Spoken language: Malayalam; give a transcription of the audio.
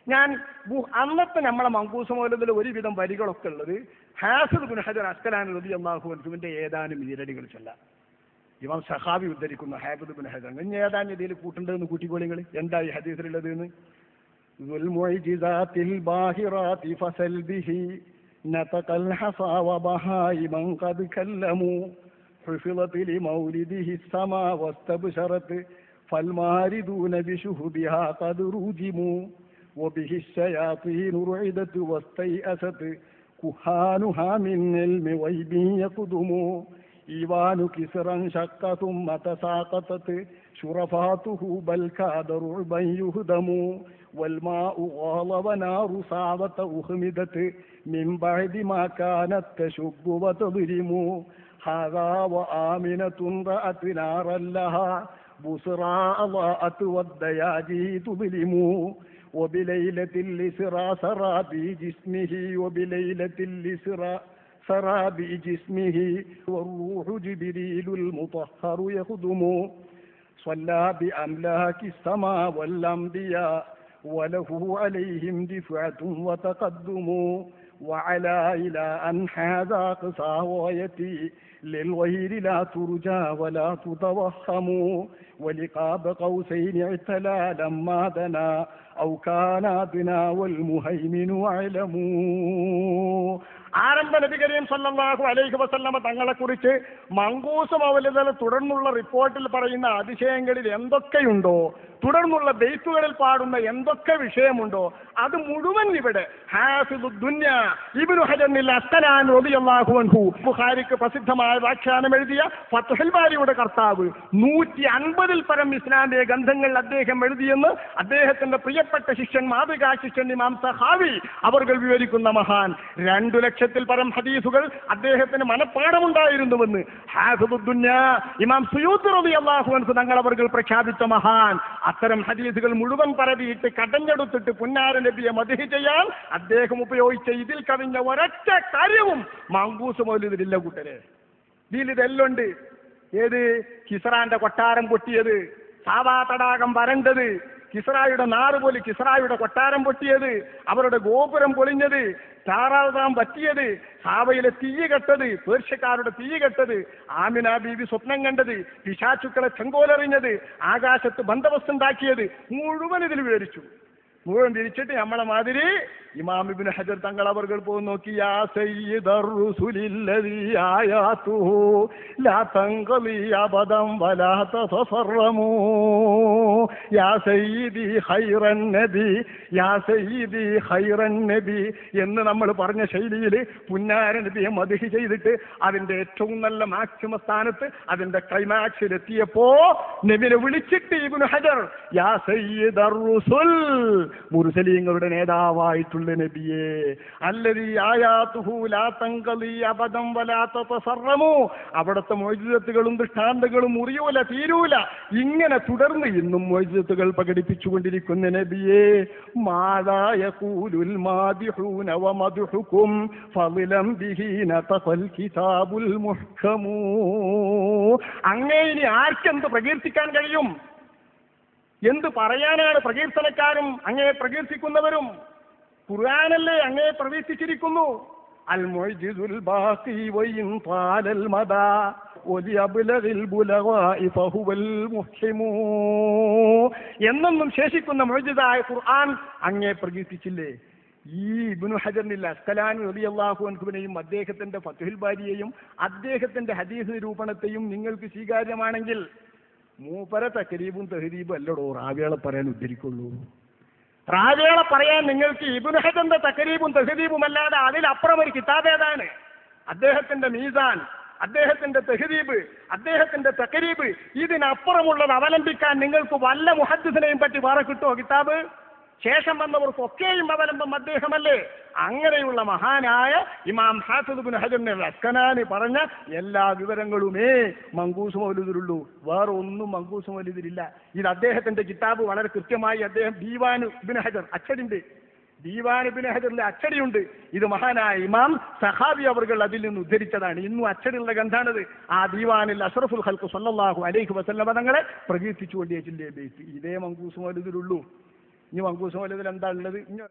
ഞാൻ അന്നത്തെ നമ്മളെ മങ്കൂസ് മൗലൂദിലെ ഒരുവിധം വരികളൊക്കെ ഉള്ളത് ഹാഫിദ് ഇബ്നു ഹജർ അസ്കലാനി റളിയല്ലാഹു അൻഹുവിന്റെ ഏതാനും ഈരടികൾ ചൊല്ലാം. ഇമാം സഖാവി ഉദ്ധരിക്കുന്ന ഹാഫിദ് ഇബ്നു ഹജർ ഇനി ഏതാനും ഇതിൽ കൂട്ടുണ്ടെന്ന് കൂട്ടിക്കോളിങ്ങൾ. എന്താ ഈ ഹദീസിലുള്ളത് എന്ന്? മുഅ്ജിസാത്തിൽ ബാഹിറാത്തി ഫസൽ ബിഹി നതഖൽ ഹസാ വബഹായിമൻ ഖദ് കല്ലമു ഹുഫിളത് ലിമൗലിദിഹി السما واستبشرت فالماردون بشهبها قد رجموا وبه الشياطين رعدت واستيأست كهانها من علم غيب يقدم إيوان كسرا شق ثم تساقطت شرفاته بل كاد رعبا يهدم والماء غال ونار صعبة أخمدت من بعد ما كانت تشب وتظلم هذا وآمنة رأت نارا لها بصرى أضاءت والدياجي تظلم وبليلة الإسراء سرى بجسمه وبليلة الإسراء سرى بجسمه والروح جبريل المطهر يخدم صلى بأملاك السماء والأنبياء وله عليهم دفعة وتقدم وعلى إلى أن هذا قصى غايتي للغير لا ترجى ولا تتوهم ولقاب قوسين اعتلى لما دنا أو كان أدنى والمهيمن أعلم. ആരംഭ നബി കരീം സല്ലല്ലാഹു അലൈഹി വസല്ലമ തങ്ങളെ കുറിച്ച് മങ്കൂസ് മൗലൂദിൽ തുടർന്നുള്ള റിപ്പോർട്ടിൽ പറയുന്ന അതിശയങ്ങളിൽ എന്തൊക്കെയുണ്ടോ, തുടർന്നുള്ള ബെയ്ത്തുകളിൽ പാടുന്ന എന്തൊക്കെ വിഷയമുണ്ടോ അത് മുഴുവൻ ഇവിടെ ഹാഫിദുദ് ദുനിയ ഇബ്നു ഹജർ അസ്കലാനി റളിയല്ലാഹു അൻഹു ബുഖാരിക്ക് പ്രസിദ്ധമായ വ്യാഖ്യാനം എഴുതിയ ഫത്ഹുൽ ബാരിയുടെ കർത്താവ് 150-ൽ പരം ഇസ്ലാമിക ഗ്രന്ഥങ്ങൾ അദ്ദേഹം എഴുതിയെന്ന് അദ്ദേഹത്തിന്റെ പ്രിയപ്പെട്ട ശിഷ്യൻ മാതൃകാ ശിഷ്യൻ ഇമാം സഖാവി അവർ വിവരിക്കുന്ന മഹാൻ 2 ലക്ഷത്തിൽ പരം ഹദീസുകൾ അദ്ദേഹത്തിന് മനഃപ്പാഠമുണ്ടായിരുന്നുവെന്ന് ഹാഫിദുദ് ദുനിയ ഇമാം സുയൂത്തി റളിയല്ലാഹു അൻഹു തങ്ങൾ അവർ പ്രഖ്യാപിച്ച മഹാൻ. അത്തരം ഹദീസുകൾ മുഴുവൻ പരതിയിട്ട് കടഞ്ഞെടുത്തിട്ട് പുന്നാര നബിയെ മദ്ഹ് ചെയ്യാൻ അദ്ദേഹം ഉപയോഗിച്ച ഇതിൽ കവിഞ്ഞ ഒരൊറ്റ കാര്യവും മങ്കൂസ് മൗലൂദിലില്ല കൂട്ടരെ. ഇതിലെല്ലാം ഉണ്ട്. ഏത്? കിസ്റാന്റെ കൊട്ടാരം പൊട്ടിയത്, സാവാ തടാകം വരണ്ടത്, കിസ്റായുടെ നാറ് പോലെ കിസ്റായുടെ കൊട്ടാരം പൊട്ടിയത്, അവരുടെ ഗോപുരം പൊളിഞ്ഞത്, താറാതാം പറ്റിയത്, സാവയിലെ തീ കെട്ടത്, പേർഷ്യക്കാരുടെ തീ കെട്ടത്, ആമിന ബീവി സ്വപ്നം കണ്ടത്, പിശാചുക്കളെ ചെങ്കോലെറിഞ്ഞത്, ആകാശത്ത് ബന്ദവസ്തുണ്ടാക്കിയത് മുഴുവൻ ഇതിൽ വിവരിച്ചു. മുഴുവൻ തിരിച്ചിട്ട് നമ്മളെ മാതിരി ഇമാം ഇബ്നു ഹജർ തങ്ങൾ അവർ പോയി നോക്കി. യാ സയ്യിദർ റുസുലില്ലദീ ആയാതുഹു ലാ തൻഖലി അബദൻ വലാ തതഫറമു യാ സയ്യിദി ഖൈറൻ നബി യാ സയ്യിദി ഖൈറൻ നബി എന്ന് നമ്മൾ പറഞ്ഞ ശൈലിയിൽ പുന്നാര നബിയെ മദ്ഹ് ചെയ്തിട്ട് അതിന്റെ ഏറ്റവും നല്ല മാക്സിമം സ്ഥാനത്ത് അതിന്റെ ക്ലൈമാക്സിലെത്തിയപ്പോ നബിയെ വിളിച്ചിട്ട് ഇബ്നു ഹജർ യാ സയ്യിദർ റുസുൽ മുർസലീങ്ങളുടെ നേതാവായിട്ടുള്ള നബിയെ അല്ലദീ ആയാതുഹു ലാ തൻഖലി അബദൻ വലാ തതസറമു അവിടുത്തെ മുഅ്ജിസത്തുകളും ദൃഷ്ടാന്തങ്ങളും മുറിയൂല, തീരൂല. ഇങ്ങനെ തുടർന്ന് ഇന്നും മുഅ്ജിസത്തുകൾ പ്രകടിപ്പിച്ചുകൊണ്ടിരിക്കുന്ന നബിയെ മാദാ യഖൂലുൽ മാദിഹൂന വമദ്ഹുകും ഫളിലം ബിഹി നതഖൽ കിതാബുൽ മുഹ്കമു. അങ്ങേ ഇനി ആർക്കെന്ത് പ്രകീർത്തിക്കാൻ കഴിയും? എന്ത് പറയാനാണ് പ്രകീർത്തനക്കാരും അങ്ങേ പ്രകീർത്തിക്കുന്നവരും? ഖുർആനല്ലേ അങ്ങേ പ്രകീർത്തിച്ചിരിക്കുന്നു. അൽ മുഅ്ജിസുൽ ബാഖി വഇൻ ത്വാലൽ മദാ വലിയബ്ലഗിൽ ബുലഗാഇ ഫഹുവൽ മുഹ്കിമു എന്നും ശേഷിക്കുന്ന മുഅ്ജിസായ ഖുർആൻ അങ്ങേ പ്രകീർത്തിച്ചില്ലേ? ഈ ഇബ്നു ഹജർ അസ്കലാനി റളിയല്ലാഹു അൻഹുവിനെയും അദ്ദേഹത്തിന്റെ ഫത്ഹുൽ ബാരിയെയും അദ്ദേഹത്തിന്റെ ഹദീസ് നിരൂപണത്തെയും നിങ്ങൾക്ക് സ്വീകാര്യമാണെങ്കിൽ മൂപ്പര തക്രീബും തഹ്ദീബും അല്ലടോ റാവികളെ പറയാൻ ഉദ്ധരിക്കുള്ളൂ. റാവികളെ പറയാൻ നിങ്ങൾക്ക് ഇബ്നു ഹജറിന്റെ തക്രീബും തഹ്ദീബും അല്ലാതെ അതിലപ്പുറം ഒരു കിതാബ് ഏതാണ്? അദ്ദേഹത്തിന്റെ മീസാൻ, അദ്ദേഹത്തിന്റെ തഹ്ദീബ്, അദ്ദേഹത്തിന്റെ തക്രീബ്, ഇതിനപ്പുറമുള്ളത് അവലംബിക്കാൻ നിങ്ങൾക്ക് വല്ല മുഹദ്ദിസിനെയും പറ്റി വേറെ കിട്ടുമോ കിതാബ്? ശേഷം വന്നവർക്കൊക്കെയും അവലംബം അദ്ദേഹമല്ലേ? അങ്ങനെയുള്ള മഹാനായ ഇമാം ഹാഫിദ് ഇബ്നു ഹജർ അസ്കലാനി പറഞ്ഞ എല്ലാ വിവരങ്ങളുമേ മങ്കൂസ് മൗലൂദിലുള്ളൂ. വേറെ ഒന്നും മങ്കൂസ് മൗലൂദിലില്ല. ഇത് അദ്ദേഹത്തിന്റെ കിതാബ് വളരെ കൃത്യമായി അദ്ദേഹം ദീവാൻ ഇബ്നു ഹജർ അച്ചടിണ്ട്, ദീവാൻ ഇബ്നു ഹജറിലെ അച്ചടിയുണ്ട്. ഇത് മഹാനായ ഇമാം സഖാവി അവർ അതിൽ നിന്ന് ഉദ്ധരിച്ചതാണ്. ഇന്നും അച്ചടിയുള്ള ഗ്രന്ഥാണത്. ആ ദീവാനിൽ അഷ്റഫുൽ ഖൽഖ് സല്ലല്ലാഹു അലൈഹി വസല്ലം തങ്ങളെ പ്രകീർത്തിച്ചുകൊണ്ടേ ഇതേ മങ്കൂസ് മൗലൂദിലുള്ളൂ. ഇനി മങ്കൂസ് മൗലൂദിൽ എന്താ ഉള്ളത്? ഇനി